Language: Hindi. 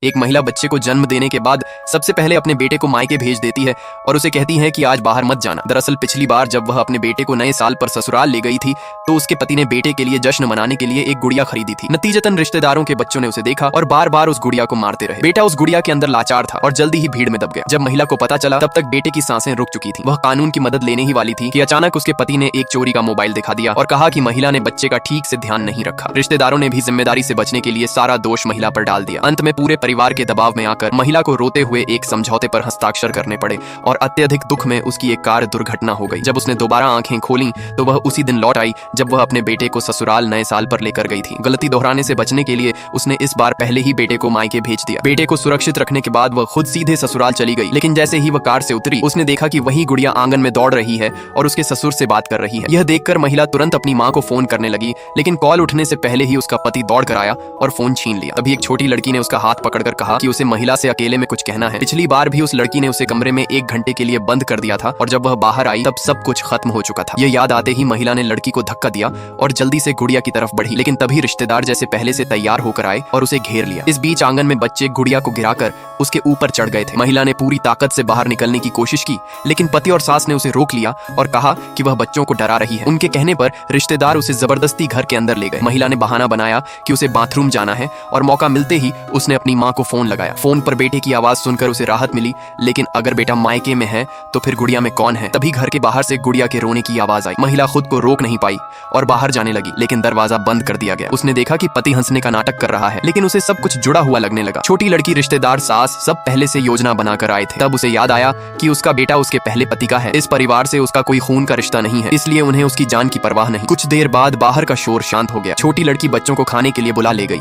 एक महिला बच्चे को जन्म देने के बाद सबसे पहले अपने बेटे को मायके भेज देती है और उसे कहती है कि आज बाहर मत जाना। दरअसल पिछली बार जब वह अपने बेटे को नए साल पर ससुराल ले गई थी तो उसके पति ने बेटे के लिए जश्न मनाने के लिए एक गुड़िया खरीदी थी। नतीजतन रिश्तेदारों के बच्चों ने उसे देखा और बार बार उस गुड़िया को मारते रहे। बेटा उस गुड़िया के अंदर लाचार था और जल्दी ही भीड़ में दब गया। जब महिला को पता चला तब तक बेटे की सांसें रुक चुकी थी। वह कानून की मदद लेने ही वाली थी कि अचानक उसके पति ने एक चोरी का मोबाइल दिखा दिया और कहा कि महिला ने बच्चे का ठीक से ध्यान नहीं रखा। रिश्तेदारों ने भी जिम्मेदारी से बचने के लिए सारा दोष महिला पर डाल दिया। अंत में पूरे परिवार के दबाव में आकर महिला को रोते हुए एक समझौते पर हस्ताक्षर करने पड़े और अत्यधिक दुख में उसकी एक कार दुर्घटना हो गई। जब उसने दोबारा आंखें खोली तो वह उसी दिन लौट आई जब वह अपने बेटे को ससुराल नए साल पर लेकर गई थी। गलती दोहराने से बचने के लिए उसने इस बार पहले ही बेटे को मायके भेज दिया। बेटे को सुरक्षित रखने के बाद वह खुद सीधे ससुराल चली गई, लेकिन जैसे ही वह कार से उतरी उसने देखा कि वही गुड़िया आंगन में दौड़ रही है और उसके ससुर से बात कर रही है। यह देखकर महिला तुरंत अपनी मां को फोन करने लगी, लेकिन कॉल उठने से पहले ही उसका पति दौड़ कर आया और फोन छीन लिया। तभी एक छोटी लड़की ने उसका हाथ पकड़कर कहा कि उसे महिला से अकेले में कुछ कहना है। पिछली बार भी उस लड़की ने उसे कमरे में 1 घंटे के लिए बंद कर दिया था और जब वह बाहर आई तब सब कुछ खत्म हो चुका था। यह याद आते ही महिला ने लड़की को धक्का दिया और जल्दी से गुड़िया की तरफ बढ़ी, लेकिन तभी रिश्तेदार जैसे पहले से तैयार होकर आए और उसे घेर लिया। इस बीच आंगन में बच्चे गुड़िया को गिराकर उसके ऊपर चढ़ गए थे। महिला ने पूरी ताकत से बाहर निकलने की कोशिश की, लेकिन पति और सास ने उसे रोक लिया और कहा कि वह बच्चों को डरा रही है। उनके कहने पर रिश्तेदार उसे जबरदस्ती घर के अंदर ले गए। महिला ने बहाना बनाया कि उसे बाथरूम जाना है और मौका मिलते ही उसने अपनी मां को फोन लगाया। फोन पर बेटे की आवाज सुनकर उसे राहत मिली, लेकिन अगर बेटा मायके में है तो फिर गुड़िया में कौन है? तभी घर के बाहर से गुड़िया के रोने की आवाज आई। महिला खुद को रोक नहीं पाई और बाहर जाने लगी, लेकिन दरवाजा बंद कर दिया गया। उसने देखा कि पति हंसने का नाटक कर रहा है, लेकिन उसे सब कुछ जुड़ा हुआ लगने लगा। छोटी लड़की, रिश्तेदार, सास सब पहले से योजना बनाकर आए थे। तब उसे याद आया कि उसका बेटा उसके पहले पति का है। इस परिवार से उसका कोई खून का रिश्ता नहीं है, इसलिए उन्हें उसकी जान की परवाह नहीं। कुछ देर बाद बाहर का शोर शांत हो गया। छोटी लड़की बच्चों को खाने के लिए बुला ले गई।